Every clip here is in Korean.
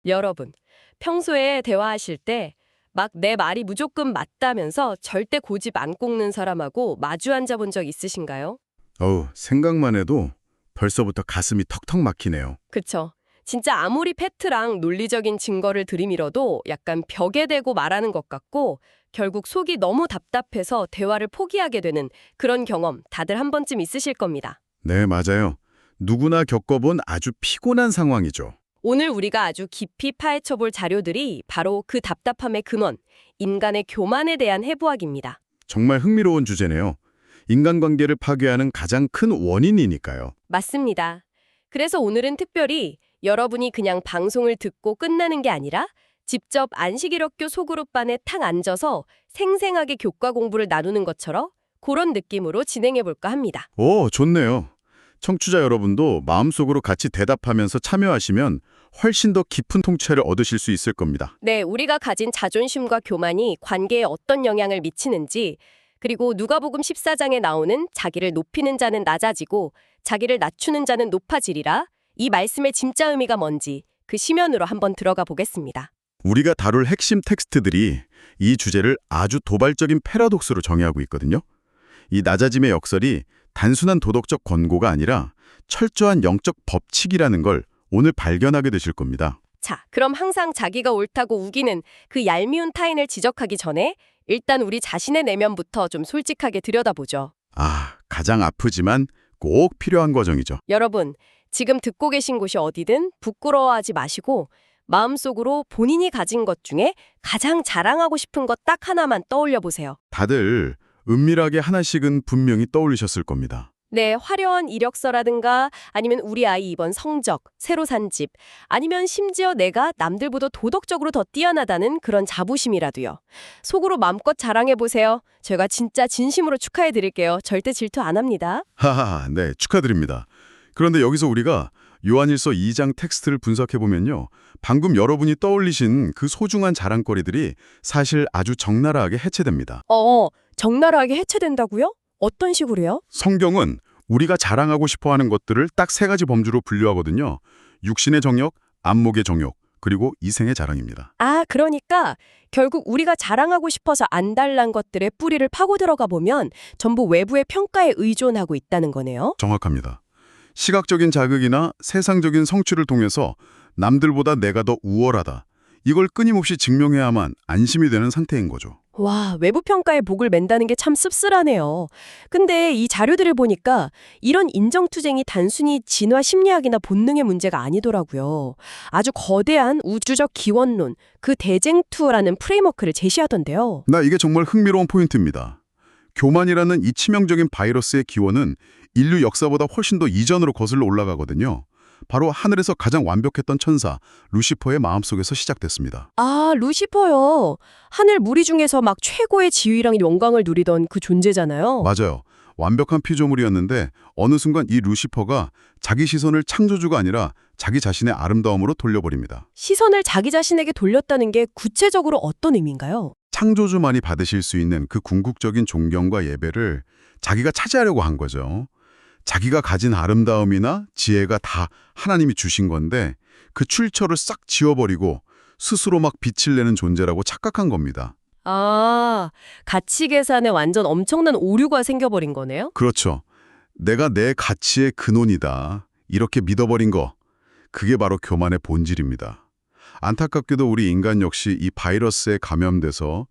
여러분, 평소에 대화하실 때 막 내 말이 무조건 맞다면서 절대 고집 안 꺾는 사람하고 마주 앉아본 적 있으신가요? 생각만 해도 벌써부터 가슴이 턱턱 막히네요. 그쵸. 진짜 아무리 팩트랑 논리적인 증거를 들이밀어도 약간 벽에 대고 말하는 것 같고 결국 속이 너무 답답해서 대화를 포기하게 되는 그런 경험 다들 한 번쯤 있으실 겁니다. 네, 맞아요. 누구나 겪어본 아주 피곤한 상황이죠. 오늘 우리가 아주 깊이 파헤쳐 볼 자료들이 바로 그 답답함의 근원, 인간의 교만에 대한 해부학입니다. 정말 흥미로운 주제네요. 인간관계를 파괴하는 가장 큰 원인이니까요. 맞습니다. 그래서 오늘은 특별히 여러분이 그냥 방송을 듣고 끝나는 게 아니라 직접 안식일학교 소그룹반에 탁 앉아서 생생하게 교과 공부를 나누는 것처럼 그런 느낌으로 진행해 볼까 합니다. 좋네요. 청취자 여러분도 마음속으로 같이 대답하면서 참여하시면 훨씬 더 깊은 통찰을 얻으실 수 있을 겁니다. 네, 우리가 가진 자존심과 교만이 관계에 어떤 영향을 미치는지, 그리고 누가복음 14장에 나오는 자기를 높이는 자는 낮아지고 자기를 낮추는 자는 높아지리라, 이 말씀의 진짜 의미가 뭔지 그 시면으로 한번 들어가 보겠습니다. 우리가 다룰 핵심 텍스트들이 이 주제를 아주 도발적인 패러독스로 정의하고 있거든요. 이 낮아짐의 역설이 단순한 도덕적 권고가 아니라 철저한 영적 법칙이라는 걸 오늘 발견하게 되실 겁니다. 자, 그럼 항상 자기가 옳다고 우기는 그 얄미운 타인을 지적하기 전에 일단 우리 자신의 내면부터 좀 솔직하게 들여다보죠. 가장 아프지만 꼭 필요한 과정이죠. 여러분, 지금 듣고 계신 곳이 어디든 부끄러워하지 마시고 마음속으로 본인이 가진 것 중에 가장 자랑하고 싶은 것 딱 하나만 떠올려 보세요. 다들 은밀하게 하나씩은 분명히 떠올리셨을 겁니다. 네, 화려한 이력서라든가 아니면 우리 아이 이번 성적, 새로 산 집, 아니면 심지어 내가 남들보다 도덕적으로 더 뛰어나다는 그런 자부심이라도요. 속으로 마음껏 자랑해보세요. 제가 진짜 진심으로 축하해드릴게요. 절대 질투 안 합니다. 하하, 네, 축하드립니다. 그런데 여기서 우리가 요한일서 2장 텍스트를 분석해보면요. 방금 여러분이 떠올리신 그 소중한 자랑거리들이 사실 아주 적나라하게 해체됩니다. 적나라하게 해체된다고요? 어떤 식으로요? 성경은 우리가 자랑하고 싶어하는 것들을 딱 세 가지 범주로 분류하거든요. 육신의 정욕, 안목의 정욕, 그리고 이생의 자랑입니다. 그러니까 결국 우리가 자랑하고 싶어서 안달난 것들의 뿌리를 파고 들어가 보면 전부 외부의 평가에 의존하고 있다는 거네요. 정확합니다. 시각적인 자극이나 세상적인 성취를 통해서 남들보다 내가 더 우월하다. 이걸 끊임없이 증명해야만 안심이 되는 상태인 거죠. 와, 외부 평가에 목을 맨다는 게 참 씁쓸하네요. 근데 이 자료들을 보니까 이런 인정투쟁이 단순히 진화 심리학이나 본능의 문제가 아니더라고요. 아주 거대한 우주적 기원론, 그 대쟁투라는 프레임워크를 제시하던데요. 이게 정말 흥미로운 포인트입니다. 교만이라는 이 치명적인 바이러스의 기원은 인류 역사보다 훨씬 더 이전으로 거슬러 올라가거든요. 바로 하늘에서 가장 완벽했던 천사 루시퍼의 마음속에서 시작됐습니다. 루시퍼요. 하늘 무리 중에서 막 최고의 지위랑 영광을 누리던 그 존재잖아요. 맞아요. 완벽한 피조물이었는데 어느 순간 이 루시퍼가 자기 시선을 창조주가 아니라 자기 자신의 아름다움으로 돌려버립니다. 시선을 자기 자신에게 돌렸다는 게 구체적으로 어떤 의미인가요? 창조주만이 받으실 수 있는 그 궁극적인 존경과 예배를 자기가 차지하려고 한 거죠. 자기가 가진 아름다움이나 지혜가 다 하나님이 주신 건데 그 출처를 싹 지워버리고 스스로 막 빛을 내는 존재라고 착각한 겁니다. 가치 계산에 완전 엄청난 오류가 생겨버린 거네요? 그렇죠. 내가 내 가치의 근원이다. 이렇게 믿어버린 거. 그게 바로 교만의 본질입니다. 안타깝게도 우리 인간 역시 이 바이러스에 감염돼서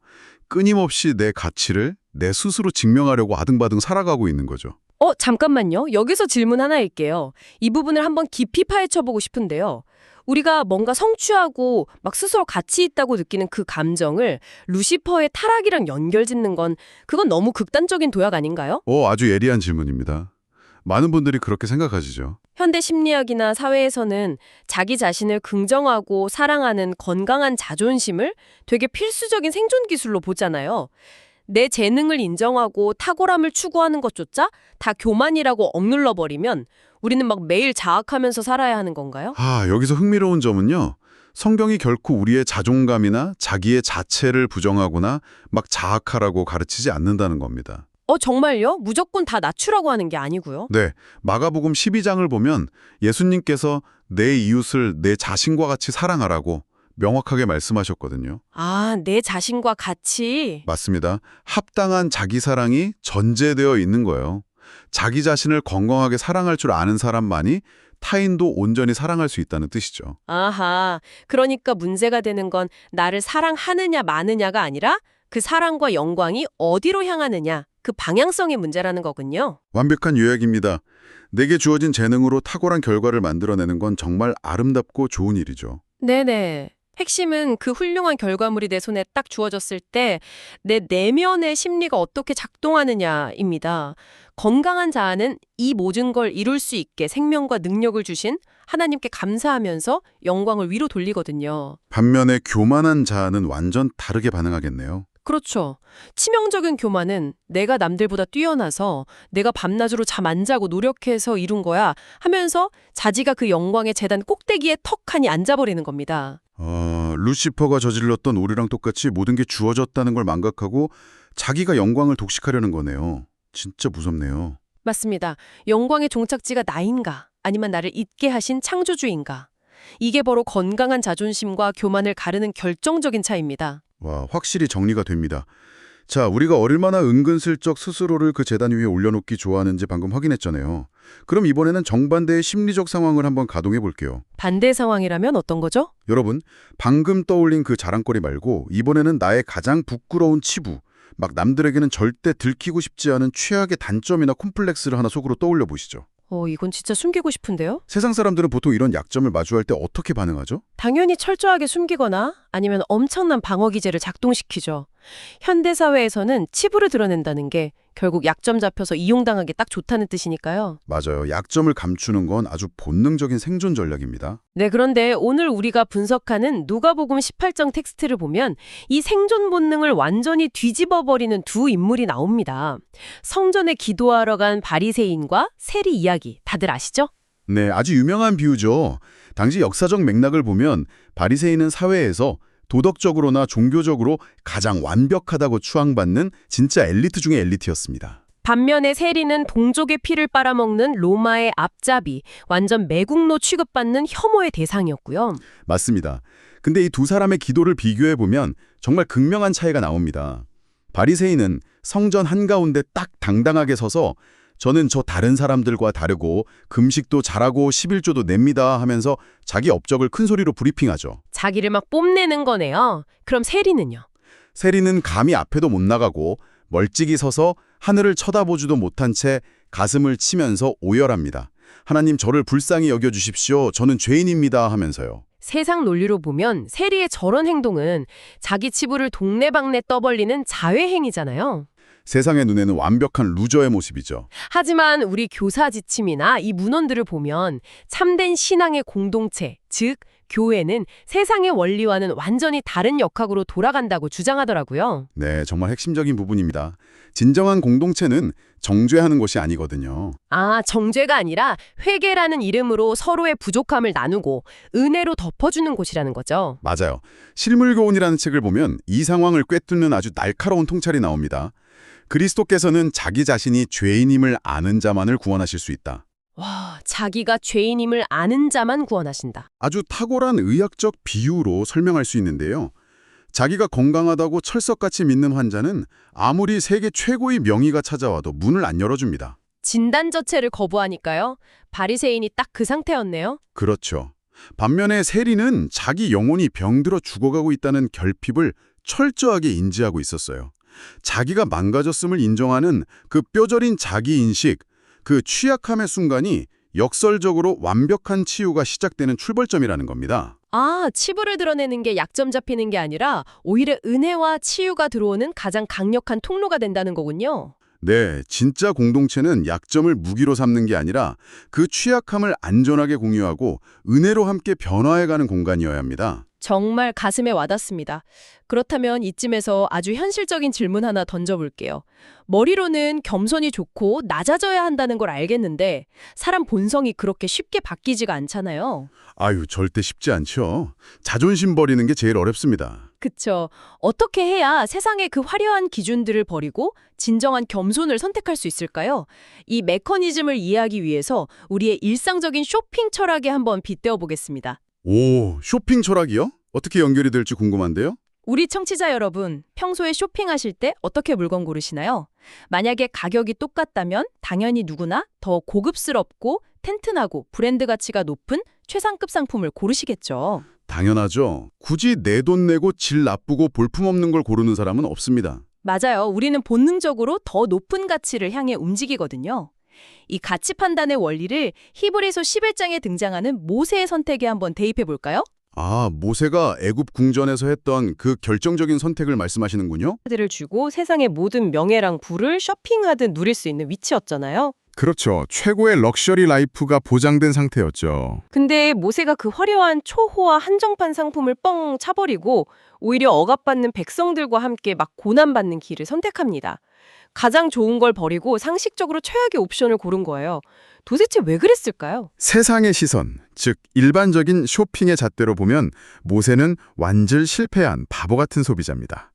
끊임없이 내 가치를 내 스스로 증명하려고 아등바등 살아가고 있는 거죠. 잠깐만요. 여기서 질문 하나 할게요. 이 부분을 한번 깊이 파헤쳐보고 싶은데요. 우리가 뭔가 성취하고 막 스스로 가치 있다고 느끼는 그 감정을 루시퍼의 타락이랑 연결짓는 건 그건 너무 극단적인 도약 아닌가요? 아주 예리한 질문입니다. 많은 분들이 그렇게 생각하시죠. 현대 심리학이나 사회에서는 자기 자신을 긍정하고 사랑하는 건강한 자존심을 되게 필수적인 생존 기술로 보잖아요. 내 재능을 인정하고 탁월함을 추구하는 것조차 다 교만이라고 억눌러 버리면 우리는 막 매일 자학하면서 살아야 하는 건가요? 여기서 흥미로운 점은요. 성경이 결코 우리의 자존감이나 자기의 자체를 부정하거나 막 자학하라고 가르치지 않는다는 겁니다. 정말요? 무조건 다 낮추라고 하는 게 아니고요. 네, 마가복음 12장을 보면 예수님께서 내 이웃을 내 자신과 같이 사랑하라고 명확하게 말씀하셨거든요. 아, 내 자신과 같이. 맞습니다. 합당한 자기 사랑이 전제되어 있는 거예요. 자기 자신을 건강하게 사랑할 줄 아는 사람만이 타인도 온전히 사랑할 수 있다는 뜻이죠. 아하, 그러니까 문제가 되는 건 나를 사랑하느냐 마느냐가 아니라 그 사랑과 영광이 어디로 향하느냐, 그 방향성의 문제라는 거군요. 완벽한 요약입니다. 내게 주어진 재능으로 탁월한 결과를 만들어내는 건 정말 아름답고 좋은 일이죠. 네네. 핵심은 그 훌륭한 결과물이 내 손에 딱 주어졌을 때 내 내면의 심리가 어떻게 작동하느냐입니다. 건강한 자아는 이 모든 걸 이룰 수 있게 생명과 능력을 주신 하나님께 감사하면서 영광을 위로 돌리거든요. 반면에 교만한 자아는 완전 다르게 반응하겠네요. 그렇죠. 치명적인 교만은 내가 남들보다 뛰어나서 내가 밤낮으로 잠 안 자고 노력해서 이룬 거야 하면서 자지가 그 영광의 재단 꼭대기에 턱하니 앉아버리는 겁니다. 루시퍼가 저질렀던 오류랑 똑같이 모든 게 주어졌다는 걸 망각하고 자기가 영광을 독식하려는 거네요. 진짜 무섭네요. 맞습니다. 영광의 종착지가 나인가 아니면 나를 잊게 하신 창조주인가. 이게 바로 건강한 자존심과 교만을 가르는 결정적인 차이입니다. 와, 확실히 정리가 됩니다. 자, 우리가 얼마나 은근슬쩍 스스로를 그 재단 위에 올려놓기 좋아하는지 방금 확인했잖아요. 그럼 이번에는 정반대의 심리적 상황을 한번 가동해 볼게요. 반대 상황이라면 어떤 거죠? 여러분, 방금 떠올린 그 자랑거리 말고 이번에는 나의 가장 부끄러운 치부, 막 남들에게는 절대 들키고 싶지 않은 최악의 단점이나 콤플렉스를 하나 속으로 떠올려 보시죠. 이건 진짜 숨기고 싶은데요? 세상 사람들은 보통 이런 약점을 마주할 때 어떻게 반응하죠? 당연히 철저하게 숨기거나 아니면 엄청난 방어 기제를 작동시키죠. 현대사회에서는 치부를 드러낸다는 게 결국 약점 잡혀서 이용당하기 딱 좋다는 뜻이니까요. 맞아요. 약점을 감추는 건 아주 본능적인 생존 전략입니다. 네, 그런데 오늘 우리가 분석하는 누가복음 18장 텍스트를 보면 이 생존 본능을 완전히 뒤집어버리는 두 인물이 나옵니다. 성전에 기도하러 간 바리새인과 세리 이야기 다들 아시죠? 네, 아주 유명한 비유죠. 당시 역사적 맥락을 보면 바리새인은 사회에서 도덕적으로나 종교적으로 가장 완벽하다고 추앙받는 진짜 엘리트 중의 엘리트였습니다. 반면에 세리는 동족의 피를 빨아먹는 로마의 앞잡이, 완전 매국노 취급받는 혐오의 대상이었고요. 맞습니다. 근데 이 두 사람의 기도를 비교해보면 정말 극명한 차이가 나옵니다. 바리새인은 성전 한가운데 딱 당당하게 서서 저는 저 다른 사람들과 다르고 금식도 잘하고 11조도 냅니다 하면서 자기 업적을 큰 소리로 브리핑하죠. 자기를 막 뽐내는 거네요. 그럼 세리는요? 세리는 감히 앞에도 못 나가고 멀찍이 서서 하늘을 쳐다보지도 못한 채 가슴을 치면서 오열합니다. 하나님 저를 불쌍히 여겨주십시오. 저는 죄인입니다 하면서요. 세상 논리로 보면 세리의 저런 행동은 자기 치부를 동네방네 떠벌리는 자회행위잖아요. 세상의 눈에는 완벽한 루저의 모습이죠. 하지만 우리 교사 지침이나 이 문헌들을 보면 참된 신앙의 공동체, 즉 교회는 세상의 원리와는 완전히 다른 역학으로 돌아간다고 주장하더라고요. 네, 정말 핵심적인 부분입니다. 진정한 공동체는 정죄하는 것이 아니거든요. 아, 정죄가 아니라 회개라는 이름으로 서로의 부족함을 나누고 은혜로 덮어주는 곳이라는 거죠. 맞아요. 실물교훈이라는 책을 보면 이 상황을 꿰뚫는 아주 날카로운 통찰이 나옵니다. 그리스도께서는 자기 자신이 죄인임을 아는 자만을 구원하실 수 있다. 와, 자기가 죄인임을 아는 자만 구원하신다. 아주 탁월한 의학적 비유로 설명할 수 있는데요. 자기가 건강하다고 철석같이 믿는 환자는 아무리 세계 최고의 명의가 찾아와도 문을 안 열어줍니다. 진단 자체를 거부하니까요. 바리새인이 딱 그 상태였네요. 그렇죠. 반면에 세리는 자기 영혼이 병들어 죽어가고 있다는 결핍을 철저하게 인지하고 있었어요. 자기가 망가졌음을 인정하는 그 뼈저린 자기인식, 그 취약함의 순간이 역설적으로 완벽한 치유가 시작되는 출발점이라는 겁니다. 아, 치부를 드러내는 게 약점 잡히는 게 아니라 오히려 은혜와 치유가 들어오는 가장 강력한 통로가 된다는 거군요. 네, 진짜 공동체는 약점을 무기로 삼는 게 아니라 그 취약함을 안전하게 공유하고 은혜로 함께 변화해가는 공간이어야 합니다. 정말 가슴에 와닿습니다. 그렇다면 이쯤에서 아주 현실적인 질문 하나 던져볼게요. 머리로는 겸손이 좋고 낮아져야 한다는 걸 알겠는데 사람 본성이 그렇게 쉽게 바뀌지가 않잖아요. 아유, 절대 쉽지 않죠. 자존심 버리는 게 제일 어렵습니다. 그쵸. 어떻게 해야 세상의 그 화려한 기준들을 버리고 진정한 겸손을 선택할 수 있을까요? 이 메커니즘을 이해하기 위해서 우리의 일상적인 쇼핑 철학에 한번 빗대어 보겠습니다. 오, 쇼핑 철학이요? 어떻게 연결이 될지 궁금한데요? 우리 청취자 여러분, 평소에 쇼핑하실 때 어떻게 물건 고르시나요? 만약에 가격이 똑같다면 당연히 누구나 더 고급스럽고 튼튼하고 브랜드 가치가 높은 최상급 상품을 고르시겠죠. 당연하죠. 굳이 내 돈 내고 질 나쁘고 볼품없는 걸 고르는 사람은 없습니다. 맞아요. 우리는 본능적으로 더 높은 가치를 향해 움직이거든요. 이 가치 판단의 원리를 히브리서 11장에 등장하는 모세의 선택에 한번 대입해 볼까요? 아, 모세가 애굽 궁전에서 했던 그 결정적인 선택을 말씀하시는군요. 들을 주고 세상의 모든 명예랑 부를 쇼핑하듯 누릴 수 있는 위치였잖아요. 그렇죠. 최고의 럭셔리 라이프가 보장된 상태였죠. 근데 모세가 그 화려한 초호화 한정판 상품을 뻥 차버리고 오히려 억압받는 백성들과 함께 막 고난받는 길을 선택합니다. 가장 좋은 걸 버리고 상식적으로 최악의 옵션을 고른 거예요. 도대체 왜 그랬을까요? 세상의 시선, 즉 일반적인 쇼핑의 잣대로 보면 모세는 완전 실패한 바보 같은 소비자입니다.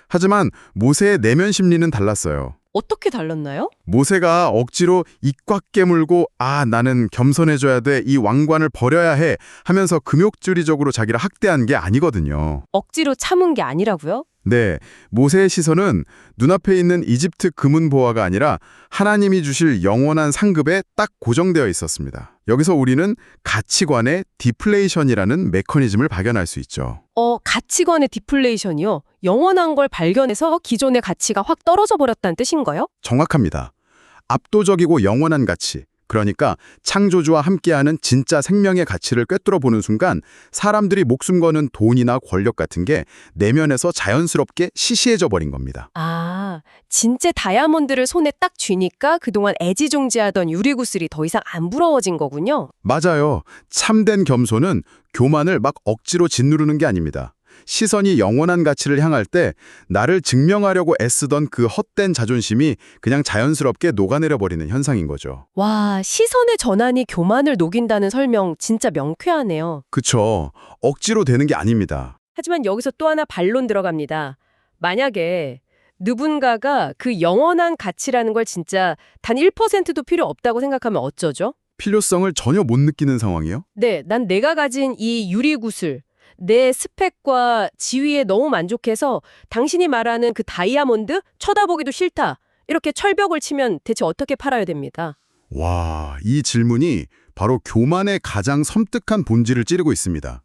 하지만 모세의 내면 심리는 달랐어요. 어떻게 달랐나요? 모세가 억지로 입 꽉 깨물고 나는 겸손해져야 돼, 이 왕관을 버려야 해 하면서 금욕주의적으로 자기를 학대한 게 아니거든요. 억지로 참은 게 아니라고요? 네, 모세의 시선은 눈앞에 있는 이집트 금은 보화가 아니라 하나님이 주실 영원한 상급에 딱 고정되어 있었습니다. 여기서 우리는 가치관의 디플레이션이라는 메커니즘을 발견할 수 있죠. 가치관의 디플레이션이요? 영원한 걸 발견해서 기존의 가치가 확 떨어져 버렸다는 뜻인가요? 정확합니다. 압도적이고 영원한 가치, 그러니까 창조주와 함께하는 진짜 생명의 가치를 꿰뚫어 보는 순간 사람들이 목숨 거는 돈이나 권력 같은 게 내면에서 자연스럽게 시시해져 버린 겁니다. 아, 진짜 다이아몬드를 손에 딱 쥐니까 그동안 애지중지하던 유리구슬이 더 이상 안 부러워진 거군요. 맞아요. 참된 겸손은 교만을 막 억지로 짓누르는 게 아닙니다. 시선이 영원한 가치를 향할 때 나를 증명하려고 애쓰던 그 헛된 자존심이 그냥 자연스럽게 녹아내려 버리는 현상인 거죠. 와, 시선의 전환이 교만을 녹인다는 설명 진짜 명쾌하네요. 그쵸. 억지로 되는 게 아닙니다. 하지만 여기서 또 하나 반론 들어갑니다. 만약에 누군가가 그 영원한 가치라는 걸 진짜 단 1%도 필요 없다고 생각하면 어쩌죠? 필요성을 전혀 못 느끼는 상황이요? 네, 난 내가 가진 이 유리구슬, 내 스펙과 지위에 너무 만족해서 당신이 말하는 그 다이아몬드 쳐다보기도 싫다. 이렇게 철벽을 치면 대체 어떻게 팔아야 됩니다. 와, 이 질문이 바로 교만의 가장 섬뜩한 본질을 찌르고 있습니다.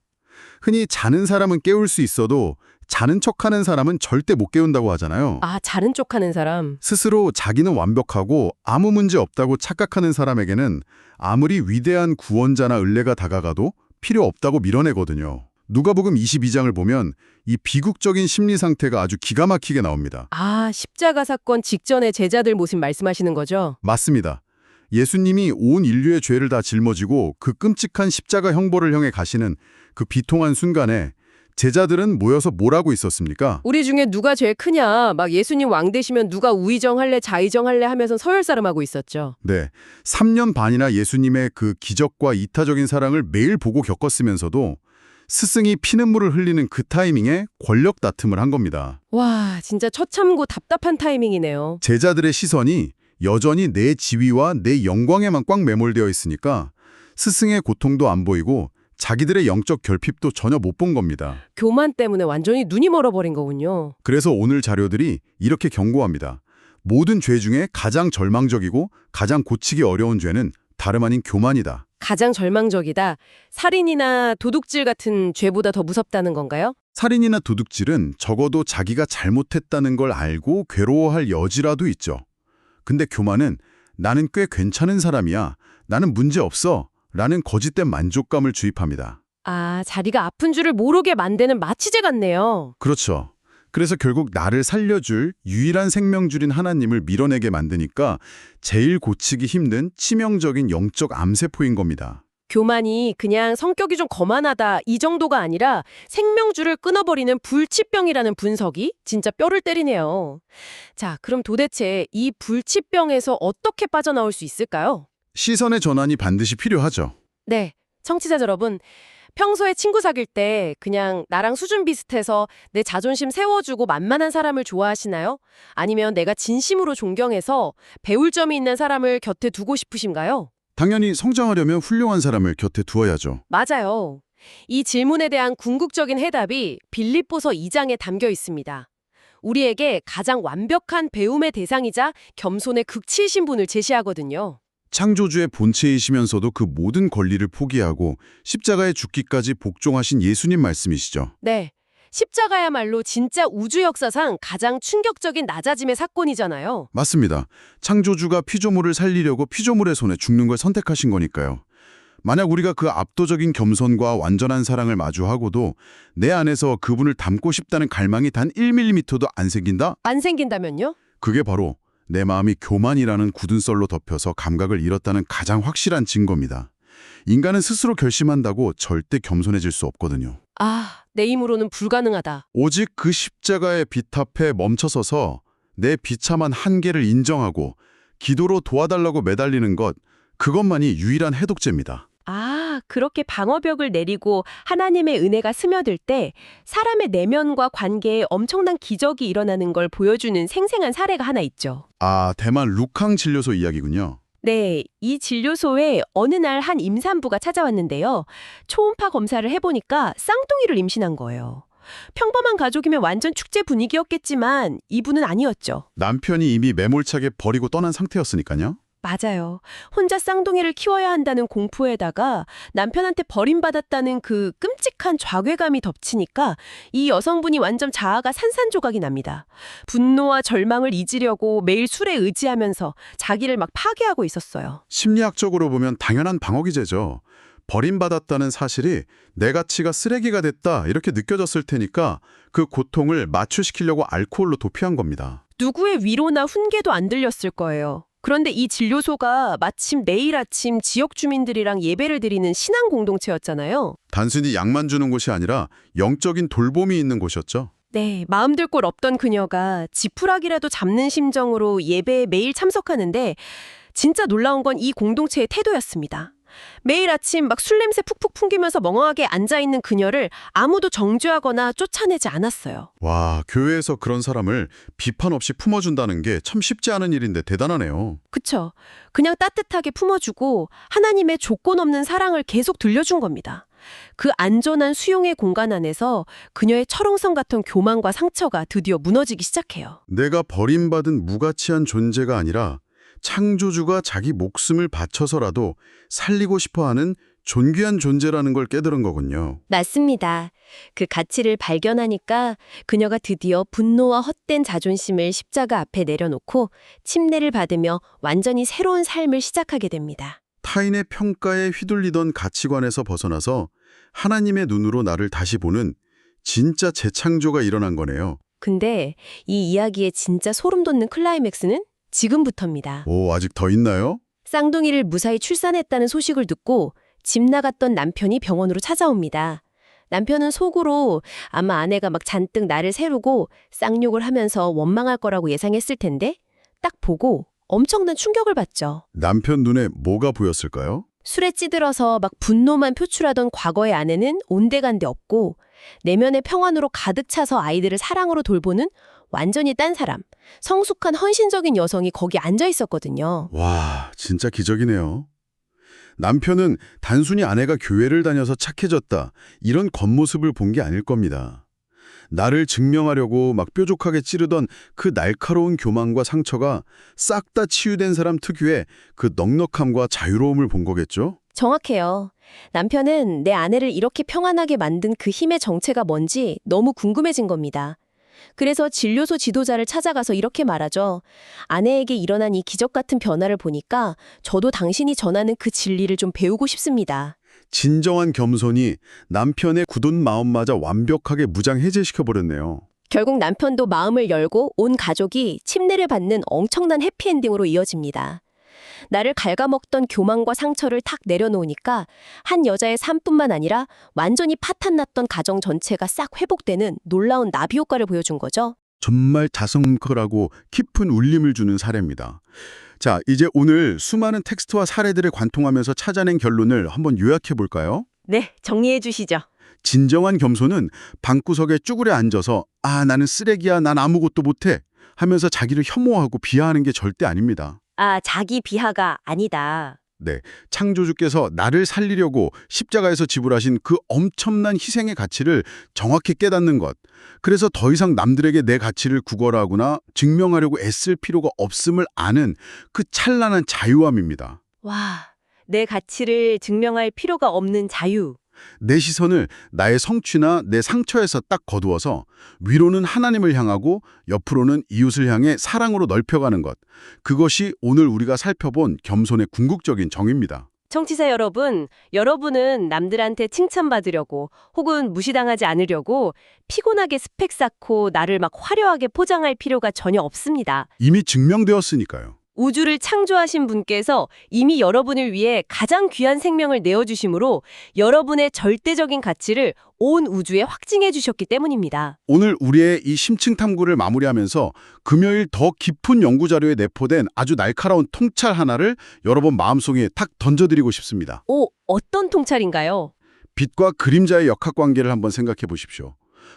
흔히 자는 사람은 깨울 수 있어도 자는 척하는 사람은 절대 못 깨운다고 하잖아요. 아, 자른 척하는 사람. 스스로 자기는 완벽하고 아무 문제 없다고 착각하는 사람에게는 아무리 위대한 구원자나 은뢰가 다가가도 필요 없다고 밀어내거든요. 누가복음 22장을 보면 이 비극적인 심리 상태가 아주 기가 막히게 나옵니다. 아, 십자가 사건 직전의 제자들 모습 말씀하시는 거죠? 맞습니다. 예수님이 온 인류의 죄를 다 짊어지고 그 끔찍한 십자가 형벌을 향해 가시는 그 비통한 순간에 제자들은 모여서 뭘 하고 있었습니까? 우리 중에 누가 제일 크냐, 막 예수님 왕 되시면 누가 우의정할래 자의정할래 하면서 서열싸름하고 있었죠. 네, 3년 반이나 예수님의 그 기적과 이타적인 사랑을 매일 보고 겪었으면서도 스승이 피눈물을 흘리는 그 타이밍에 권력 다툼을 한 겁니다. 와, 진짜 처참고 답답한 타이밍이네요. 제자들의 시선이 여전히 내 지위와 내 영광에만 꽉 매몰되어 있으니까 스승의 고통도 안 보이고 자기들의 영적 결핍도 전혀 못 본 겁니다. 교만 때문에 완전히 눈이 멀어버린 거군요. 그래서 오늘 자료들이 이렇게 경고합니다. 모든 죄 중에 가장 절망적이고 가장 고치기 어려운 죄는 다름 아닌 교만이다. 가장 절망적이다. 살인이나 도둑질 같은 죄보다 더 무섭다는 건가요? 살인이나 도둑질은 적어도 자기가 잘못했다는 걸 알고 괴로워할 여지라도 있죠. 근데 교만은 나는 꽤 괜찮은 사람이야, 나는 문제 없어 라는 거짓된 만족감을 주입합니다. 아, 자리가 아픈 줄을 모르게 만드는 마취제 같네요. 그렇죠. 그래서 결국 나를 살려줄 유일한 생명줄인 하나님을 밀어내게 만드니까 제일 고치기 힘든 치명적인 영적 암세포인 겁니다. 교만이 그냥 성격이 좀 거만하다 이 정도가 아니라 생명줄을 끊어버리는 불치병이라는 분석이 진짜 뼈를 때리네요. 자, 그럼 도대체 이 불치병에서 어떻게 빠져나올 수 있을까요? 시선의 전환이 반드시 필요하죠. 네, 청취자 여러분, 평소에 친구 사귈 때 그냥 나랑 수준 비슷해서 내 자존심 세워주고 만만한 사람을 좋아하시나요? 아니면 내가 진심으로 존경해서 배울 점이 있는 사람을 곁에 두고 싶으신가요? 당연히 성장하려면 훌륭한 사람을 곁에 두어야죠. 맞아요. 이 질문에 대한 궁극적인 해답이 빌립보서 2장에 담겨 있습니다. 우리에게 가장 완벽한 배움의 대상이자 겸손의 극치이신 분을 제시하거든요. 창조주의 본체이시면서도 그 모든 권리를 포기하고 십자가에 죽기까지 복종하신 예수님 말씀이시죠. 네. 십자가야말로 진짜 우주 역사상 가장 충격적인 낮아짐의 사건이잖아요. 맞습니다. 창조주가 피조물을 살리려고 피조물의 손에 죽는 걸 선택하신 거니까요. 만약 우리가 그 압도적인 겸손과 완전한 사랑을 마주하고도 내 안에서 그분을 닮고 싶다는 갈망이 단 1mm도 안 생긴다? 안 생긴다면요? 그게 바로 내 마음이 교만이라는 굳은 썰로 덮여서 감각을 잃었다는 가장 확실한 증거입니다. 인간은 스스로 결심한다고 절대 겸손해질 수 없거든요. 아, 내 힘으로는 불가능하다. 오직 그 십자가의 빛 앞에 멈춰서서 내 비참한 한계를 인정하고 기도로 도와달라고 매달리는 것, 그것만이 유일한 해독제입니다. 아, 그렇게 방어벽을 내리고 하나님의 은혜가 스며들 때 사람의 내면과 관계에 엄청난 기적이 일어나는 걸 보여주는 생생한 사례가 하나 있죠. 아, 대만 루캉 진료소 이야기군요. 네, 이 진료소에 어느 날 한 임산부가 찾아왔는데요. 초음파 검사를 해보니까 쌍둥이를 임신한 거예요. 평범한 가족이면 완전 축제 분위기였겠지만 이분은 아니었죠. 남편이 이미 매몰차게 버리고 떠난 상태였으니까요. 맞아요. 혼자 쌍둥이를 키워야 한다는 공포에다가 남편한테 버림받았다는 그 끔찍한 좌괴감이 덮치니까 이 여성분이 완전 자아가 산산조각이 납니다. 분노와 절망을 잊으려고 매일 술에 의지하면서 자기를 막 파괴하고 있었어요. 심리학적으로 보면 당연한 방어기제죠. 버림받았다는 사실이 내 가치가 쓰레기가 됐다 이렇게 느껴졌을 테니까 그 고통을 마취시키려고 알코올로 도피한 겁니다. 누구의 위로나 훈계도 안 들렸을 거예요. 그런데 이 진료소가 마침 매일 아침 지역 주민들이랑 예배를 드리는 신앙 공동체였잖아요. 단순히 약만 주는 곳이 아니라 영적인 돌봄이 있는 곳이었죠. 네, 마음 들 곳 없던 그녀가 지푸라기라도 잡는 심정으로 예배에 매일 참석하는데 진짜 놀라운 건 이 공동체의 태도였습니다. 매일 아침 막 술 냄새 푹푹 풍기면서 멍하게 앉아있는 그녀를 아무도 정죄하거나 쫓아내지 않았어요. 와, 교회에서 그런 사람을 비판 없이 품어준다는 게 참 쉽지 않은 일인데 대단하네요. 그쵸? 그냥 따뜻하게 품어주고 하나님의 조건 없는 사랑을 계속 들려준 겁니다. 그 안전한 수용의 공간 안에서 그녀의 철옹성 같은 교만과 상처가 드디어 무너지기 시작해요. 내가 버림받은 무가치한 존재가 아니라 창조주가 자기 목숨을 바쳐서라도 살리고 싶어하는 존귀한 존재라는 걸 깨달은 거군요. 맞습니다. 그 가치를 발견하니까 그녀가 드디어 분노와 헛된 자존심을 십자가 앞에 내려놓고 침례를 받으며 완전히 새로운 삶을 시작하게 됩니다. 타인의 평가에 휘둘리던 가치관에서 벗어나서 하나님의 눈으로 나를 다시 보는 진짜 재창조가 일어난 거네요. 근데 이 이야기의 진짜 소름 돋는 클라이맥스는 지금부터입니다. 오, 아직 더 있나요? 쌍둥이를 무사히 출산했다는 소식을 듣고 집 나갔던 남편이 병원으로 찾아옵니다. 남편은 속으로 아마 아내가 막 잔뜩 나를 세우고 쌍욕을 하면서 원망할 거라고 예상했을 텐데 딱 보고 엄청난 충격을 받죠. 남편 눈에 뭐가 보였을까요? 술에 찌들어서 막 분노만 표출하던 과거의 아내는 온데간데 없고 내면의 평안으로 가득 차서 아이들을 사랑으로 돌보는 완전히 딴 사람, 성숙한 헌신적인 여성이 거기 앉아 있었거든요. 와, 진짜 기적이네요. 남편은 단순히 아내가 교회를 다녀서 착해졌다, 이런 겉모습을 본 게 아닐 겁니다. 나를 증명하려고 막 뾰족하게 찌르던 그 날카로운 교만과 상처가 싹 다 치유된 사람 특유의 그 넉넉함과 자유로움을 본 거겠죠? 정확해요. 남편은 내 아내를 이렇게 평안하게 만든 그 힘의 정체가 뭔지 너무 궁금해진 겁니다. 그래서 진료소 지도자를 찾아가서 이렇게 말하죠. 아내에게 일어난 이 기적 같은 변화를 보니까 저도 당신이 전하는 그 진리를 좀 배우고 싶습니다. 진정한 겸손이 남편의 굳은 마음마저 완벽하게 무장해제시켜버렸네요. 결국 남편도 마음을 열고 온 가족이 침례를 받는 엄청난 해피엔딩으로 이어집니다. 나를 갉아먹던 교만과 상처를 탁 내려놓으니까 한 여자의 삶뿐만 아니라 완전히 파탄났던 가정 전체가 싹 회복되는 놀라운 나비 효과를 보여준 거죠. 정말 자성크하고 깊은 울림을 주는 사례입니다. 자, 이제 오늘 수많은 텍스트와 사례들을 관통하면서 찾아낸 결론을 한번 요약해 볼까요? 네, 정리해 주시죠. 진정한 겸손은 방구석에 쭈그려 앉아서 나는 쓰레기야, 난 아무것도 못해 하면서 자기를 혐오하고 비하하는 게 절대 아닙니다. 아, 자기 비하가 아니다. 네, 창조주께서 나를 살리려고 십자가에서 지불하신 그 엄청난 희생의 가치를 정확히 깨닫는 것. 그래서 더 이상 남들에게 내 가치를 구걸하거나 증명하려고 애쓸 필요가 없음을 아는 그 찬란한 자유함입니다. 와, 내 가치를 증명할 필요가 없는 자유. 내 시선을 나의 성취나 내 상처에서 딱 거두어서 위로는 하나님을 향하고 옆으로는 이웃을 향해 사랑으로 넓혀가는 것. 그것이 오늘 우리가 살펴본 겸손의 궁극적인 정의입니다. 청취자 여러분, 여러분은 남들한테 칭찬받으려고 혹은 무시당하지 않으려고 피곤하게 스펙 쌓고 나를 막 화려하게 포장할 필요가 전혀 없습니다. 이미 증명되었으니까요. 우주를 창조하신 분께서 이미 여러분을 위해 가장 귀한 생명을 내어주심으로 여러분의 절대적인 가치를 온 우주에 확증해 주셨기 때문입니다. 오늘 우리의 이 심층 탐구를 마무리하면서 금요일 더 깊은 연구 자료에 내포된 아주 날카로운 통찰 하나를 여러분 마음속에 탁 던져드리고 싶습니다. 오, 어떤 통찰인가요? 빛과 그림자의 역학관계를 한번 생각해 보십시오.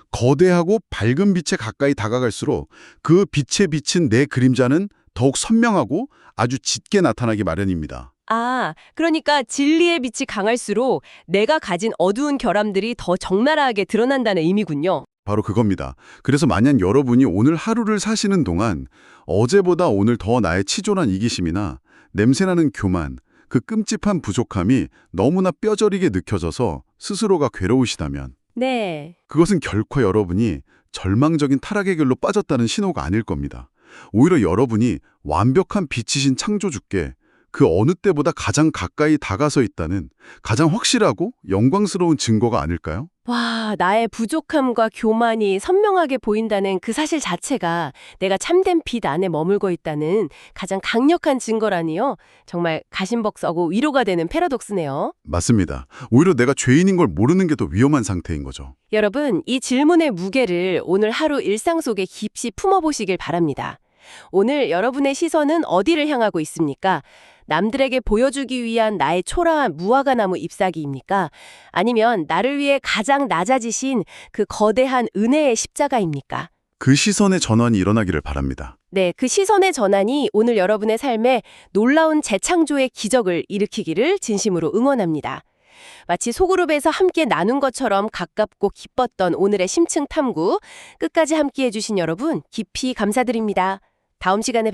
거대하고 밝은 빛에 가까이 다가갈수록 그 빛에 비친 내 그림자는 더욱 선명하고 아주 짙게 나타나기 마련입니다. 아, 그러니까 진리의 빛이 강할수록 내가 가진 어두운 결함들이 더 적나라하게 드러난다는 의미군요. 바로 그겁니다. 그래서 만약 여러분이 오늘 하루를 사시는 동안 어제보다 오늘 더 나의 치졸한 이기심이나 냄새나는 교만, 그 끔찍한 부족함이 너무나 뼈저리게 느껴져서 스스로가 괴로우시다면 네. 그것은 결코 여러분이 절망적인 타락의 길로 빠졌다는 신호가 아닐 겁니다. 오히려 여러분이 완벽한 빛이신 창조주께 그 어느 때보다 가장 가까이 다가서 있다는 가장 확실하고 영광스러운 증거가 아닐까요? 와, 나의 부족함과 교만이 선명하게 보인다는 그 사실 자체가 내가 참된 빛 안에 머물고 있다는 가장 강력한 증거라니요. 정말 가심벅서고 위로가 되는 패러독스네요. 맞습니다. 오히려 내가 죄인인 걸 모르는 게 더 위험한 상태인 거죠. 여러분, 이 질문의 무게를 오늘 하루 일상 속에 깊이 품어보시길 바랍니다. 오늘 여러분의 시선은 어디를 향하고 있습니까? 남들에게 보여주기 위한 나의 초라한 무화과나무 잎사귀입니까? 아니면 나를 위해 가장 낮아지신 그 거대한 은혜의 십자가입니까? 그 시선의 전환이 일어나기를 바랍니다. 네, 그 시선의 전환이 오늘 여러분의 삶에 놀라운 재창조의 기적을 일으키기를 진심으로 응원합니다. 마치 소그룹에서 함께 나눈 것처럼 가깝고 기뻤던 오늘의 심층 탐구, 끝까지 함께해 주신 여러분 깊이 감사드립니다. 다음 시간에